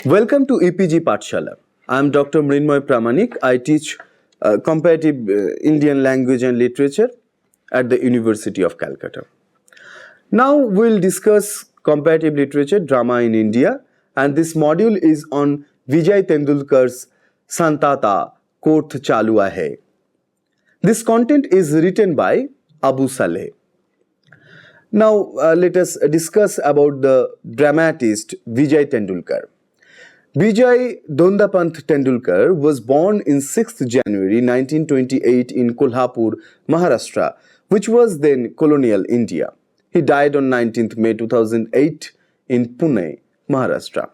Welcome to EPG Pathshala. I am Dr. Mrinmoy Pramanik. I teach comparative Indian language and literature at the University of Calcutta. Now we'll discuss comparative literature, drama in India, and this module is on Vijay Tendulkar's Shantata, quote Chalu Aahe. This content is written by Abu Saleh. Now let us discuss about the dramatist Vijay Tendulkar. Vijay Tendulkar was born in 6th January 1928 in Kolhapur, Maharashtra, which was then colonial India. He died on 19th May 2008 in Pune, Maharashtra.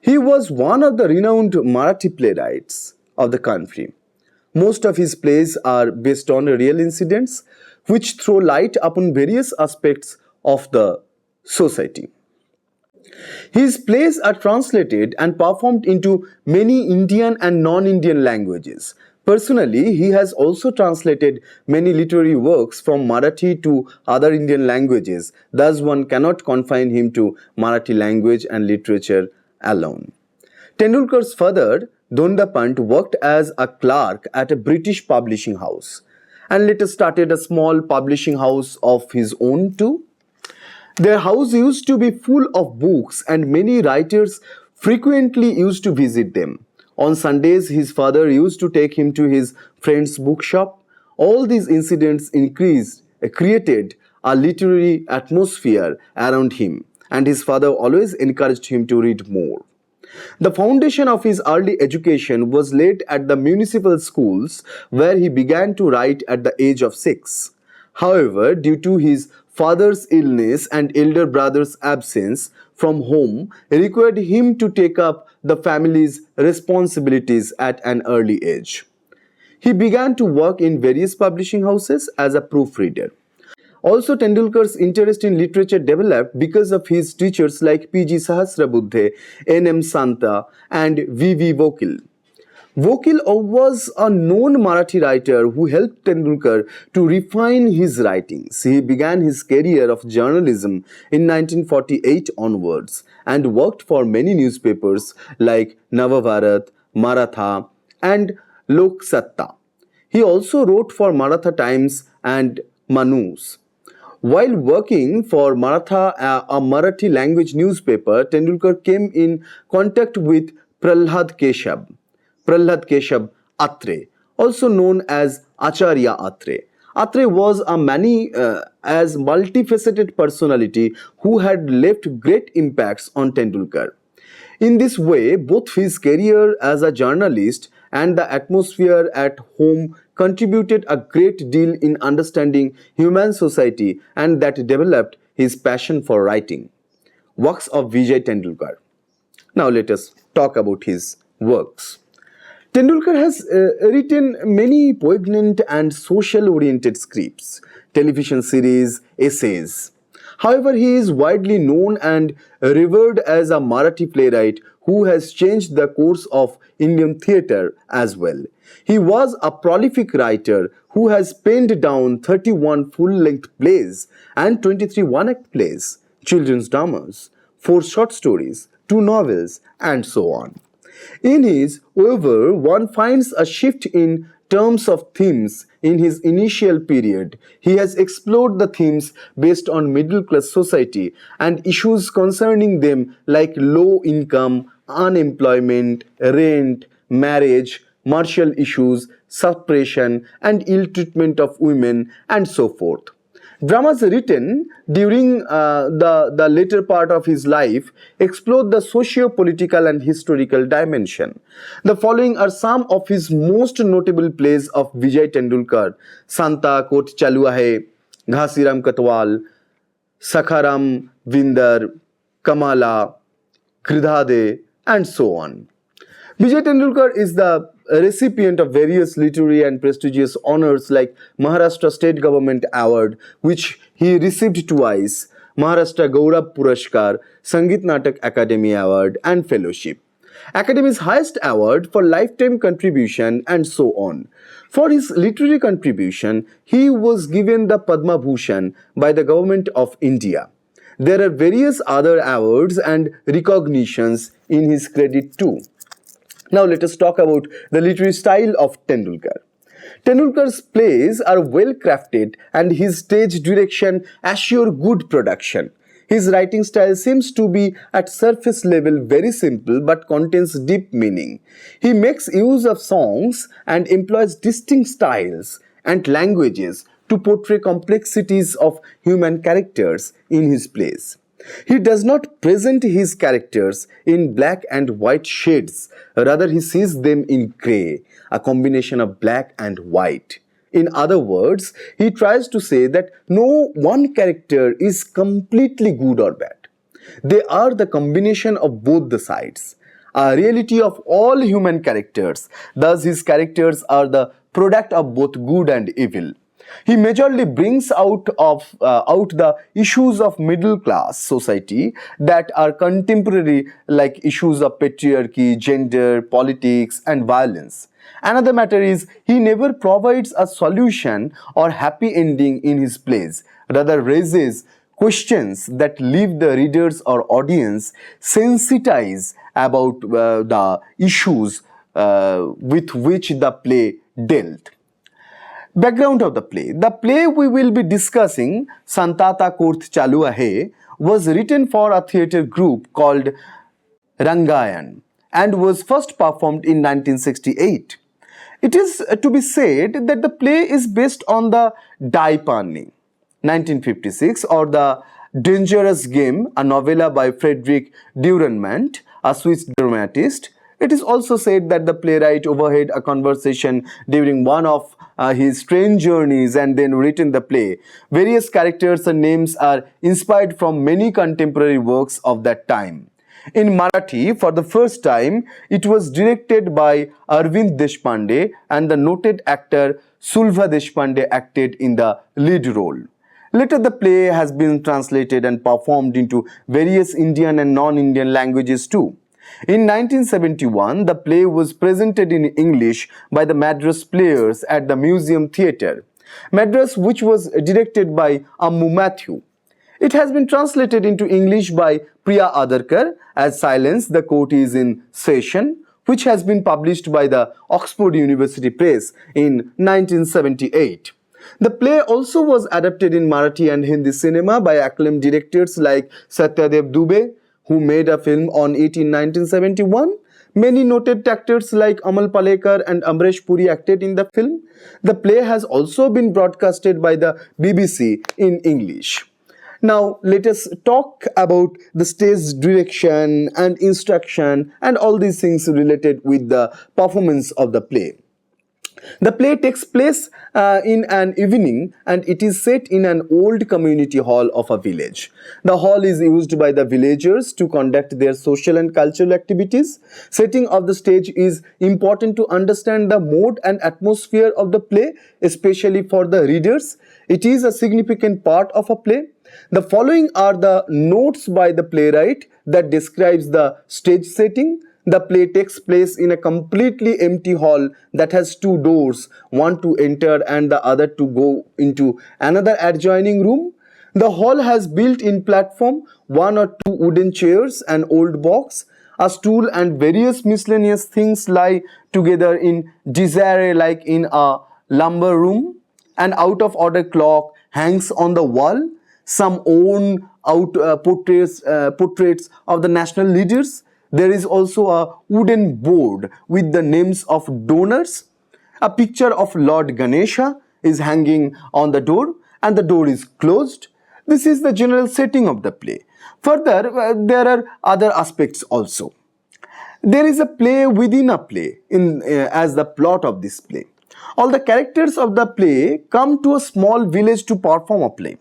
He was one of the renowned Marathi playwrights of the country. Most of his plays are based on real incidents which throw light upon various aspects of the society. His plays are translated and performed into many Indian and non-Indian languages. Personally, he has also translated many literary works from Marathi to other Indian languages. Thus, one cannot confine him to Marathi language and literature alone. Tendulkar's father, Dhondapant, worked as a clerk at a British publishing house and later started a small publishing house of his own too. Their house used to be full of books and many writers frequently used to visit them. On Sundays, his father used to take him to his friend's bookshop. All these incidents created a literary atmosphere around him, and his father always encouraged him to read more. The foundation of his early education was laid at the municipal schools, where he began to write at the age of 6. However, due to his father's illness and elder brother's absence from home, required him to take up the family's responsibilities at an early age. He began to work in various publishing houses as a proofreader. Also, Tendulkar's interest in literature developed because of his teachers like P.G. Sahasrabuddhe, N.M. Santa, and V.V. Vokil. Vokil was a known Marathi writer who helped Tendulkar to refine his writings. He began his career of journalism in 1948 onwards and worked for many newspapers like Navabharat, Maratha, and Lok Satta. He also wrote for Maratha Times and Manus. While working for Maratha, a Marathi language newspaper, Tendulkar came in contact with Prahlad Keshav Atre, also known as Acharya Atre. Atre was a multifaceted personality who had left great impacts on Tendulkar. In this way, both his career as a journalist and the atmosphere at home contributed a great deal in understanding human society, and that developed his passion for writing. Works of Vijay Tendulkar. Now let us talk about his works. Tendulkar has written many poignant and social-oriented scripts, television series, essays. However, he is widely known and revered as a Marathi playwright who has changed the course of Indian theatre as well. He was a prolific writer who has penned down 31 full-length plays and 23 one-act plays, children's dramas, 4 short stories, 2 novels, and so on. In his However, one finds a shift in terms of themes in his initial period. He has explored the themes based on middle-class society and issues concerning them like low income, unemployment, rent, marriage, martial issues, suppression, and ill treatment of women, and so forth. Dramas written during the later part of his life explored the socio-political and historical dimension. The following are some of his most notable plays of Vijay Tendulkar: Santa, Kot Chalu Aahe, Ghasiram Katwal, Sakharam Vindar, Kamala, Gridhade, and so on. Vijay Tendulkar is the recipient of various literary and prestigious honors like Maharashtra State Government Award, which he received twice, Maharashtra Gaurav Purashkar, Sangeet Natak Academy Award, and Fellowship, Academy's highest award for lifetime contribution, and so on. For his literary contribution, he was given the Padma Bhushan by the Government of India. There are various other awards and recognitions in his credit too. Now let us talk about the literary style of Tendulkar. Tendulkar's plays are well crafted and his stage direction assure good production. His writing style seems to be at surface level very simple but contains deep meaning. He makes use of songs and employs distinct styles and languages to portray complexities of human characters in his plays. He does not present his characters in black and white shades, rather, he sees them in grey, a combination of black and white. In other words, he tries to say that no one character is completely good or bad. They are the combination of both the sides, a reality of all human characters. Thus, his characters are the product of both good and evil. He majorly brings out the issues of middle class society that are contemporary, like issues of patriarchy, gender, politics, and violence. Another matter is he never provides a solution or happy ending in his plays, rather raises questions that leave the readers or audience sensitized about the issues with which the play dealt. Background of the play. The play we will be discussing, Shantata Chalu Aahe, was written for a theatre group called Rangayan and was first performed in 1968. It is to be said that the play is based on the Die Parny, 1956, or The Dangerous Game, a novella by Frederick Durand, a Swiss dramatist. It is also said that the playwright overheard a conversation during one of his train journeys and then written the play. Various characters and names are inspired from many contemporary works of that time. In Marathi, for the first time, it was directed by Arvind Deshpande and the noted actor Sulva Deshpande acted in the lead role. Later, the play has been translated and performed into various Indian and non-Indian languages too. In 1971, the play was presented in English by the Madras Players at the Museum Theatre, Madras, which was directed by Ammu Matthew. It has been translated into English by Priya Adarkar as Silence, the Court is in Session, which has been published by the Oxford University Press in 1978. The play also was adapted in Marathi and Hindi cinema by acclaimed directors like Satyadev Dubey, who made a film on it in 1971. Many noted actors like Amal Palekar and Amresh Puri acted in the film. The play has also been broadcasted by the BBC in English. Now, let us talk about the stage direction and instruction and all these things related with the performance of the play. The play takes place in an evening and it is set in an old community hall of a village. The hall is used by the villagers to conduct their social and cultural activities. Setting of the stage is important to understand the mode and atmosphere of the play, especially for the readers. It is a significant part of a play. The following are the notes by the playwright that describes the stage setting. The play takes place in a completely empty hall that has two doors, one to enter and the other to go into another adjoining room. The hall has built-in platform, one or two wooden chairs, an old box, a stool and various miscellaneous things lie together in disarray like in a lumber room. An out-of-order clock hangs on the wall. Some worn out portraits of the national leaders. There is also a wooden board with the names of donors. A picture of Lord Ganesha is hanging on the door and the door is closed. This is the general setting of the play. Further, there are other aspects also. There is a play within a play as the plot of this play. All the characters of the play come to a small village to perform a play.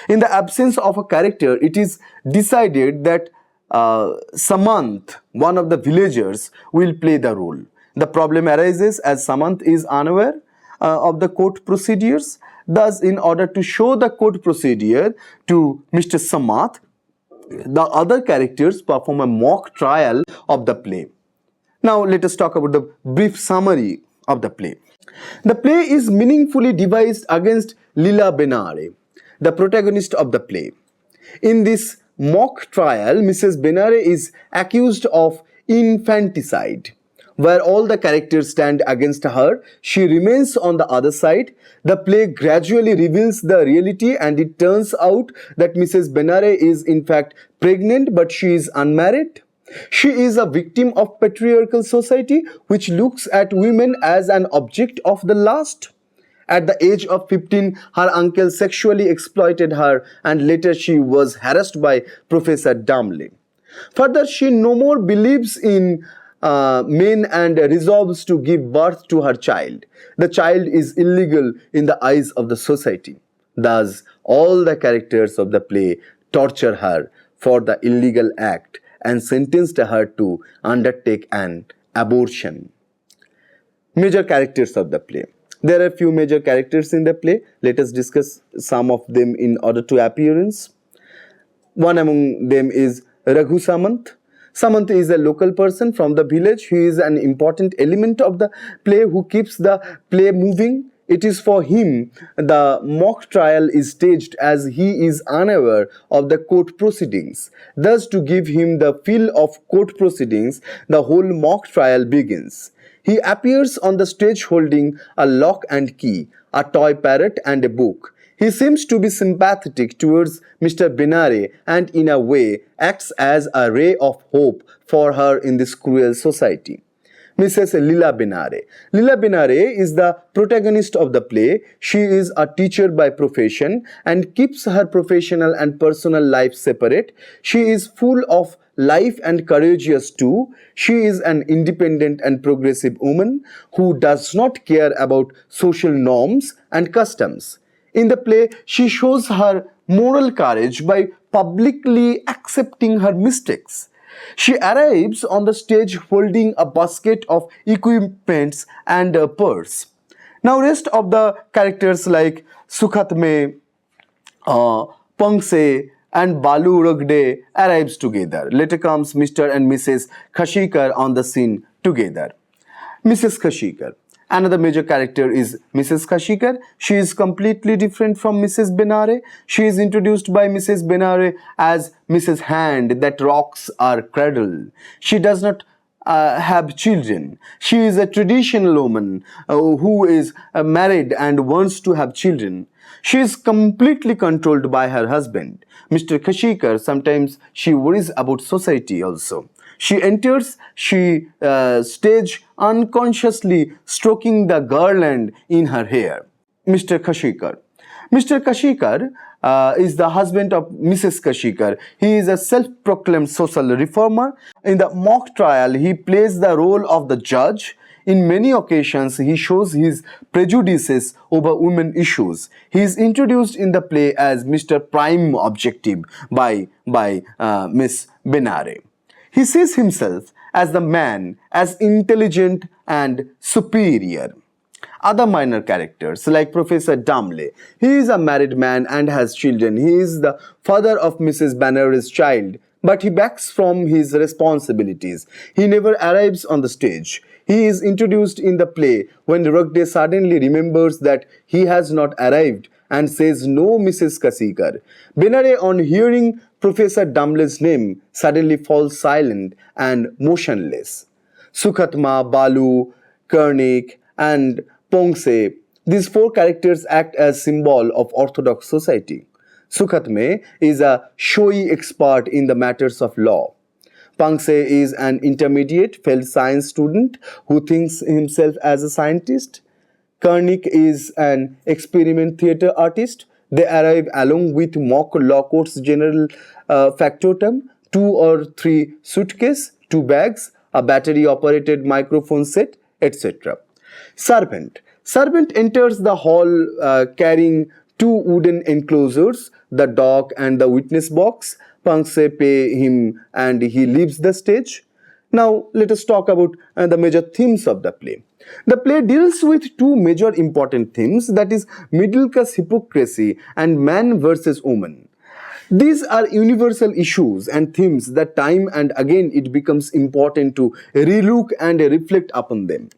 In the absence of a character, it is decided that Samant, one of the villagers, will play the role. The problem arises as Samant is unaware of the court procedures. Thus, in order to show the court procedure to Mr. Samath, the other characters perform a mock trial of the play. Now, let us talk about the brief summary of the play. The play is meaningfully devised against Leela Benare, the protagonist of the play. In this mock trial, Mrs. Benare is accused of infanticide. Where all the characters stand against her, she remains on the other side. The play gradually reveals the reality, and it turns out that Mrs. Benare is in fact pregnant, but she is unmarried. She is a victim of patriarchal society which looks at women as an object of the lust. At the age of 15, her uncle sexually exploited her, and later she was harassed by Professor Damle. Further, she no more believes in men and resolves to give birth to her child. The child is illegal in the eyes of the society. Thus, all the characters of the play torture her for the illegal act and sentenced her to undertake an abortion. Major characters of the play. There are few major characters in the play. Let us discuss some of them in order to appearance. One among them is Raghu Samant. Samant is a local person from the village. He is an important element of the play who keeps the play moving. It is for him the mock trial is staged, as he is unaware of the court proceedings. Thus, to give him the feel of court proceedings, the whole mock trial begins. He appears on the stage holding a lock and key, a toy parrot and a book. He seems to be sympathetic towards Mr. Benare and in a way acts as a ray of hope for her in this cruel society. Mrs. Lila Benare. Lila Benare is the protagonist of the play. She is a teacher by profession and keeps her professional and personal life separate. She is full of life and courageous too. She is an independent and progressive woman who does not care about social norms and customs. In the play, she shows her moral courage by publicly accepting her mistakes. She arrives on the stage holding a basket of equipments and a purse. Now, rest of the characters like Sukhatme, Pangse, and Balu Ragde arrives together. Later comes Mr. and Mrs. Khashikar on the scene together. Mrs. Khashikar. Another major character is Mrs. Khashikar. She is completely different from Mrs. Benare. She is introduced by Mrs. Benare as Mrs. Hand that rocks our cradle. She does not have children. She is a traditional woman who is married and wants to have children. She is completely controlled by her husband. Mr. Khashikar, sometimes she worries about society also. She enters, she stage unconsciously stroking the garland in her hair. Mr. Khashikar. Mr. Khashikar is the husband of Mrs. Khashikar. He is a self-proclaimed social reformer. In the mock trial, he plays the role of the judge. In many occasions, he shows his prejudices over women issues. He is introduced in the play as Mr. Prime Objective by Miss Benare. He sees himself as the man, as intelligent and superior. Other minor characters like Professor Damle. He is a married man and has children. He is the father of Mrs. Banare's child, but he backs from his responsibilities. He never arrives on the stage. He is introduced in the play when Ragde suddenly remembers that he has not arrived and says no, Mrs. Khashikar. Benare, on hearing Professor Damle's name, suddenly falls silent and motionless. Sukhatma, Balu, Karnik, and Pongse, these four characters act as symbol of orthodox society. Sukhatme is a showy expert in the matters of law. Pangse is an intermediate failed science student who thinks himself as a scientist. Karnik is an experiment theatre artist. They arrive along with mock law court's general factotum, 2 or 3 suitcases, 2 bags, a battery-operated microphone set, etc. Servant. Servant enters the hall carrying 2 wooden enclosures, the dock and the witness box. Pangse pay him and he leaves the stage. Now let us talk about the major themes of the play. The play deals with 2 major important themes, that is middle class hypocrisy and man versus woman. These are universal issues and themes that time and again it becomes important to relook and reflect upon them.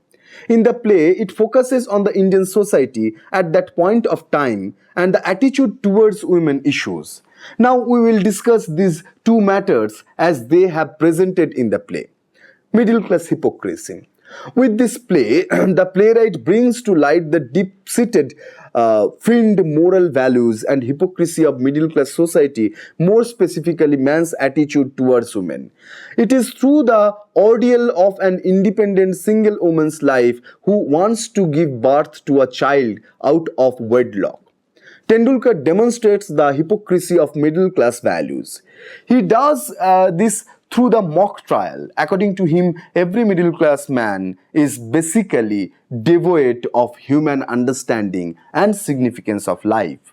In the play, it focuses on the Indian society at that point of time and the attitude towards women issues. Now we will discuss these two matters as they have presented in the play. Middle class hypocrisy. With this play, the playwright brings to light the deep-seated feigned moral values and hypocrisy of middle-class society, more specifically man's attitude towards women. It is through the ordeal of an independent single woman's life who wants to give birth to a child out of wedlock. Tendulkar demonstrates the hypocrisy of middle class values. He does this through the mock trial. According to him, every middle class man is basically devoid of human understanding and significance of life.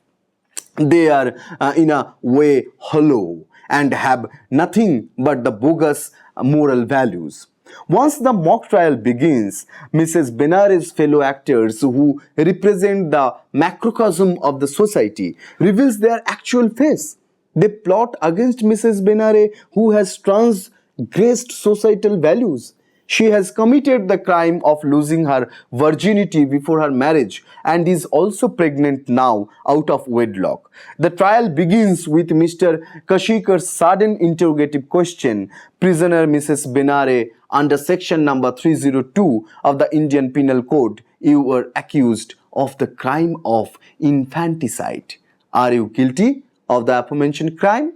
They are in a way hollow and have nothing but the bogus moral values. Once the mock trial begins, Mrs. Benare's fellow actors, who represent the macrocosm of the society, reveals their actual face. They plot against Mrs. Benare, who has transgressed societal values. She has committed the crime of losing her virginity before her marriage and is also pregnant now out of wedlock. The trial begins with Mr. Kashikar's sudden interrogative question, "Prisoner Mrs. Benare, under section number 302 of the Indian Penal Code, you were accused of the crime of infanticide. Are you guilty of the aforementioned crime?"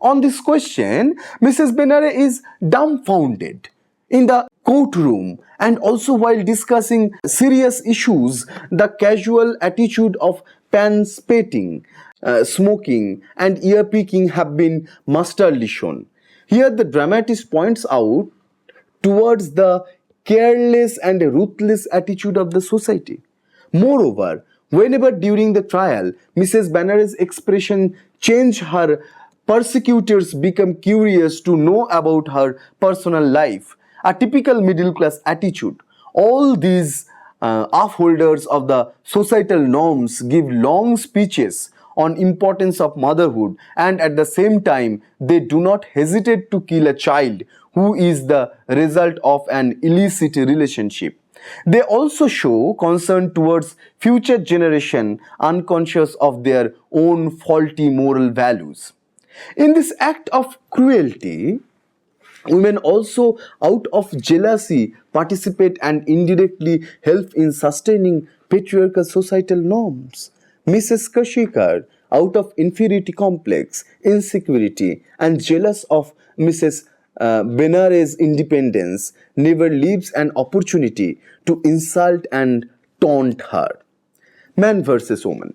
On this question, Mrs. Benare is dumbfounded. In the courtroom and also while discussing serious issues, the casual attitude of pan-spitting, smoking and ear-picking have been masterly shown. Here the dramatist points out towards the careless and ruthless attitude of the society. Moreover, whenever during the trial Mrs. Benare's expression change, her persecutors become curious to know about her personal life, a typical middle class attitude. All these upholders of the societal norms give long speeches on importance of motherhood, and at the same time they do not hesitate to kill a child who is the result of an illicit relationship. They also show concern towards future generation, unconscious of their own faulty moral values. In this act of cruelty, women also, out of jealousy, participate and indirectly help in sustaining patriarchal societal norms. Mrs. Kashikar, out of inferiority complex, insecurity, and jealous of Mrs. Benare's independence, never leaves an opportunity to insult and taunt her. Man versus woman.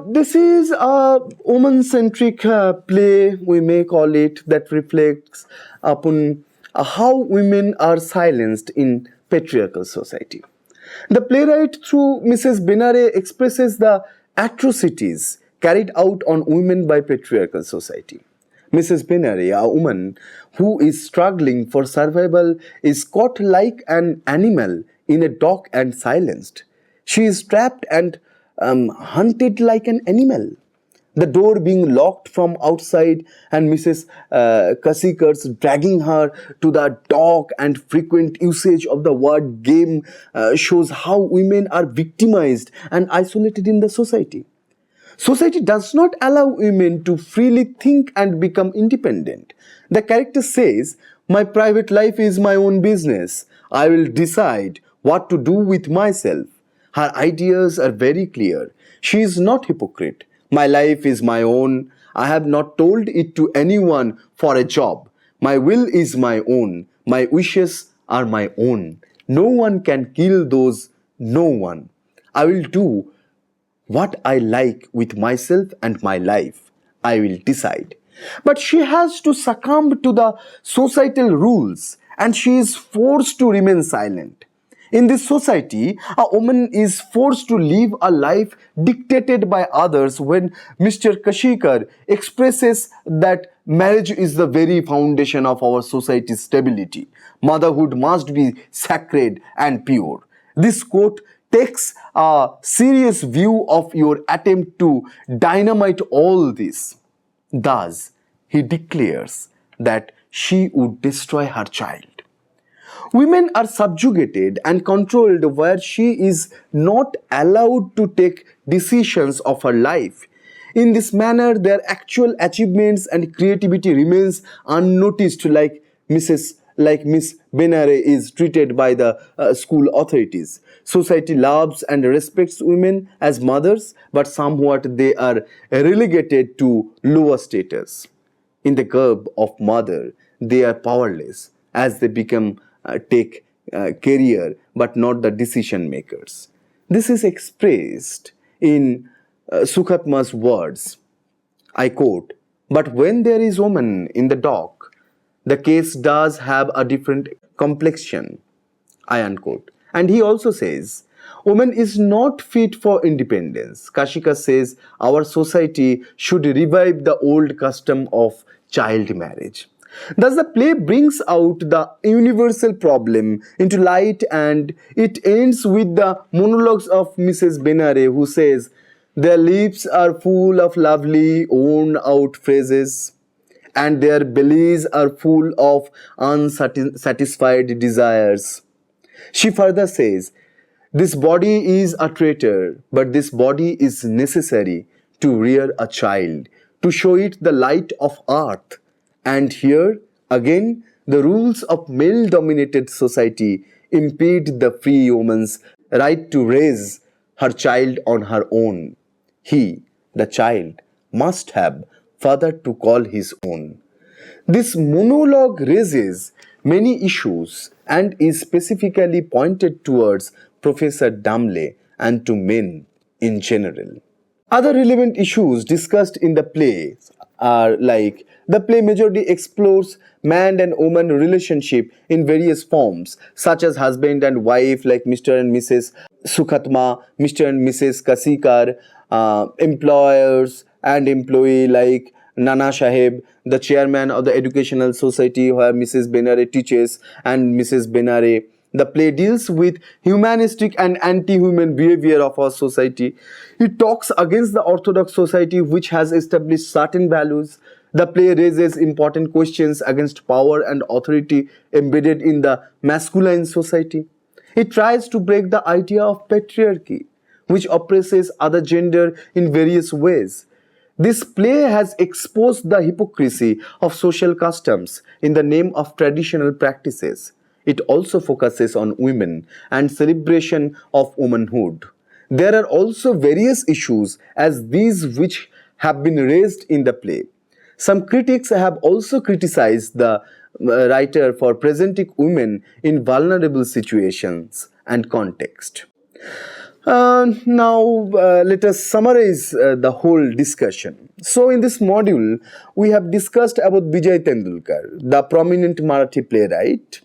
This is a woman-centric play, we may call it, that reflects upon how women are silenced in patriarchal society. The playwright, through Mrs. Benare, expresses the atrocities carried out on women by patriarchal society. Mrs. Benare, a woman who is struggling for survival, is caught like an animal in a dock and silenced. She is trapped and hunted like an animal. The door being locked from outside and Mrs. Kasikar's dragging her to the dock and frequent usage of the word game shows how women are victimized and isolated in the society. Society does not allow women to freely think and become independent. The character says, "My private life is my own business. I will decide what to do with myself." Her ideas are very clear. She is not hypocrite. "My life is my own. I have not told it to anyone for a job. My will is my own. My wishes are my own. No one can kill those, no one. I will do what I like with myself and my life. I will decide." But she has to succumb to the societal rules and she is forced to remain silent. In this society, a woman is forced to live a life dictated by others when Mr. Kashikar expresses that marriage is the very foundation of our society's stability. Motherhood must be sacred and pure. This quote takes a serious view of your attempt to dynamite all this. Thus, he declares that she would destroy her child. Women are subjugated and controlled where she is not allowed to take decisions of her life. In this manner, their actual achievements and creativity remains unnoticed, like Miss Benare is treated by the school authorities. Society loves and respects women as mothers, but somewhat they are relegated to lower status. In the garb of mother, they are powerless as they become take career but not the decision makers. This is expressed in Sukhatma's words. I quote, "But when there is woman in the dock, the case does have a different complexion." I unquote. And he also says, woman is not fit for independence. Kashika says our society should revive the old custom of child marriage. Thus, the play brings out the universal problem into light, and it ends with the monologues of Mrs. Benare, who says, "Their lips are full of lovely, worn out phrases, and their bellies are full of unsatisfied desires." She further says, "This body is a traitor, but this body is necessary to rear a child, to show it the light of earth." And here, again, the rules of male-dominated society impede the free woman's right to raise her child on her own. He, the child, must have father to call his own. This monologue raises many issues and is specifically pointed towards Professor Damle and to men in general. Other relevant issues discussed in the play are like the play majorly explores man and woman relationship in various forms, such as husband and wife like Mr. and Mrs. Sukhatma, Mr. and Mrs. Kasikar, employers and employee like Nana Sahib, the chairman of the educational society where Mrs. Benare teaches, and Mrs. Benare. The play deals with humanistic and anti-human behavior of our society. It talks against the orthodox society which has established certain values. The play raises important questions against power and authority embedded in the masculine society. It tries to break the idea of patriarchy, which oppresses other gender in various ways. This play has exposed the hypocrisy of social customs in the name of traditional practices. It also focuses on women and celebration of womanhood. There are also various issues as these which have been raised in the play. Some critics have also criticized the writer for presenting women in vulnerable situations and context. Now, let us summarize the whole discussion. So, in this module, we have discussed about Vijay Tendulkar, the prominent Marathi playwright,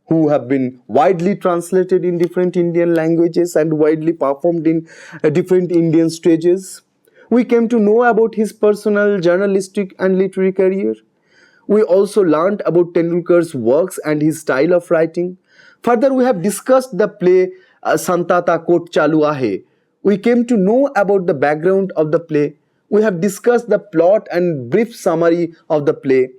who have been widely translated in different Indian languages and widely performed in different Indian stages. We came to know about his personal, journalistic and literary career. We also learned about Tendulkar's works and his style of writing. Further, we have discussed the play Shantata Chalu Aahe. We came to know about the background of the play. We have discussed the plot and brief summary of the play.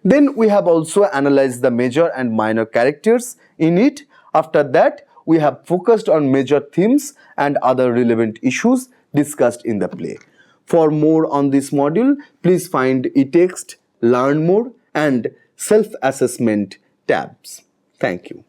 Then we have also analyzed the major and minor characters in it. After that, we have focused on major themes and other relevant issues discussed in the play. For more on this module, please find e-text, learn more and self-assessment tabs. Thank you.